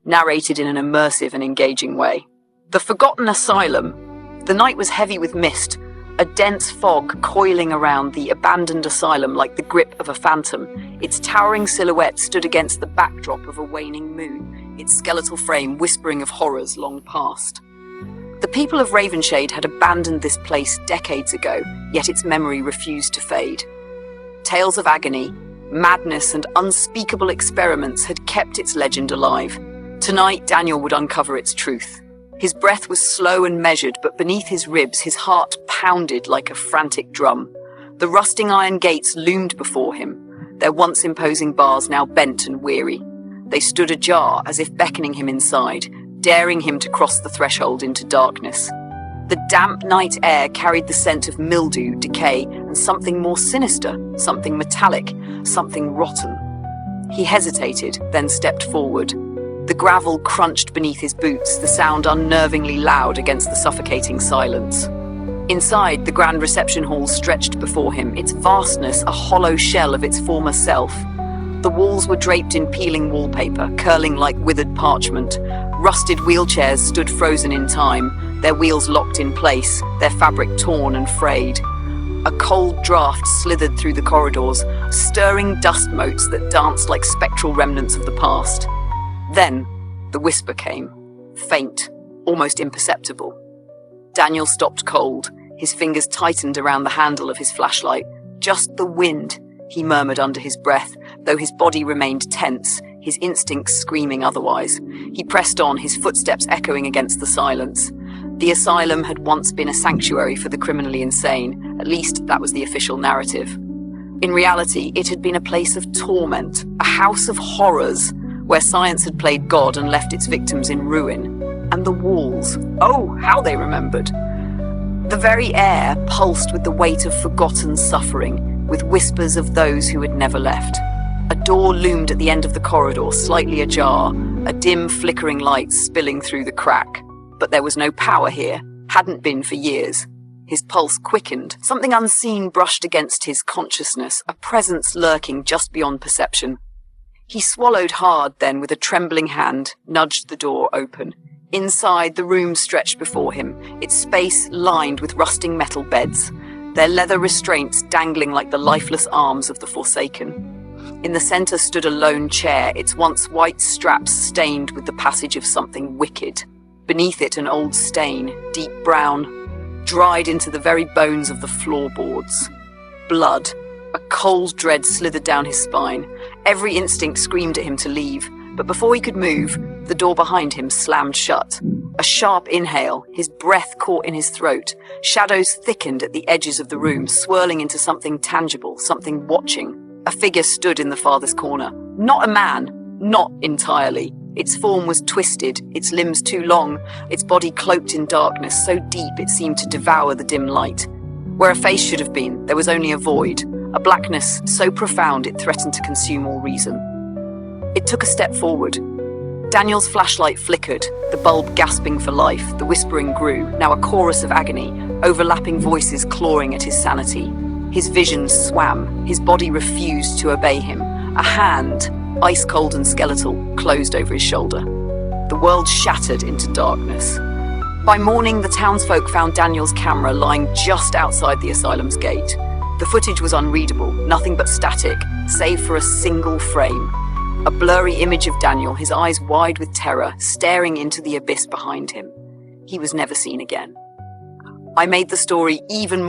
narrated in an immersive and engaging way. The Forgotten Asylum. The night was heavy with mist, a dense fog coiling around the abandoned asylum like the grip of a phantom. Its towering silhouette stood against the backdrop of a waning moon, its skeletal frame whispering of horrors long past. The people of Ravenshade had abandoned this place decades ago, yet its memory refused to fade. Tales of agony, madness, and unspeakable experiments had kept its legend alive. Tonight, Daniel would uncover its truth. His breath was slow and measured, but beneath his ribs, his heart pounded like a frantic drum. The rusting iron gates loomed before him, their once imposing bars now bent and weary. They stood ajar, as if beckoning him inside, daring him to cross the threshold into darkness. The damp night air carried the scent of mildew, decay, and something more sinister, something metallic, something rotten. He hesitated, then stepped forward. The gravel crunched beneath his boots, the sound unnervingly loud against the suffocating silence. Inside, the grand reception hall stretched before him, its vastness a hollow shell of its former self. The walls were draped in peeling wallpaper, curling like withered parchment. Rusted wheelchairs stood frozen in time, their wheels locked in place, their fabric torn and frayed. A cold draft slithered through the corridors, stirring dust motes that danced like spectral remnants of the past. Then, the whisper came, faint, almost imperceptible. Daniel stopped cold, his fingers tightened around the handle of his flashlight. "Just the wind," he murmured under his breath, though his body remained tense, his instincts screaming otherwise. He pressed on, his footsteps echoing against the silence. The asylum had once been a sanctuary for the criminally insane, at least that was the official narrative. In reality, it had been a place of torment, a house of horrors, where science had played God and left its victims in ruin. And the walls, oh, how they remembered. The very air pulsed with the weight of forgotten suffering, with whispers of those who had never left. A door loomed at the end of the corridor, slightly ajar, a dim flickering light spilling through the crack. But there was no power here, hadn't been for years. His pulse quickened, something unseen brushed against his consciousness, a presence lurking just beyond perception. He swallowed hard, then, with a trembling hand, nudged the door open. Inside, the room stretched before him, its space lined with rusting metal beds, their leather restraints dangling like the lifeless arms of the forsaken. In the center stood a lone chair, its once white straps stained with the passage of something wicked. Beneath it, an old stain, deep brown, dried into the very bones of the floorboards. Blood. A cold dread slithered down his spine. Every instinct screamed at him to leave, but before he could move, the door behind him slammed shut. A sharp inhale, his breath caught in his throat. Shadows thickened at the edges of the room, swirling into something tangible, something watching. A figure stood in the farthest corner. Not a man, not entirely. Its form was twisted, its limbs too long, its body cloaked in darkness, so deep it seemed to devour the dim light. Where a face should have been, there was only a void, a blackness so profound it threatened to consume all reason. It took a step forward. Daniel's flashlight flickered, the bulb gasping for life. The whispering grew, now a chorus of agony, overlapping voices clawing at his sanity. His vision swam, his body refused to obey him. A hand, ice-cold and skeletal, closed over his shoulder. The world shattered into darkness. By morning, the townsfolk found Daniel's camera lying just outside the asylum's gate. The footage was unreadable, nothing but static, save for a single frame. A blurry image of Daniel, his eyes wide with terror, staring into the abyss behind him. He was never seen again. I made the story even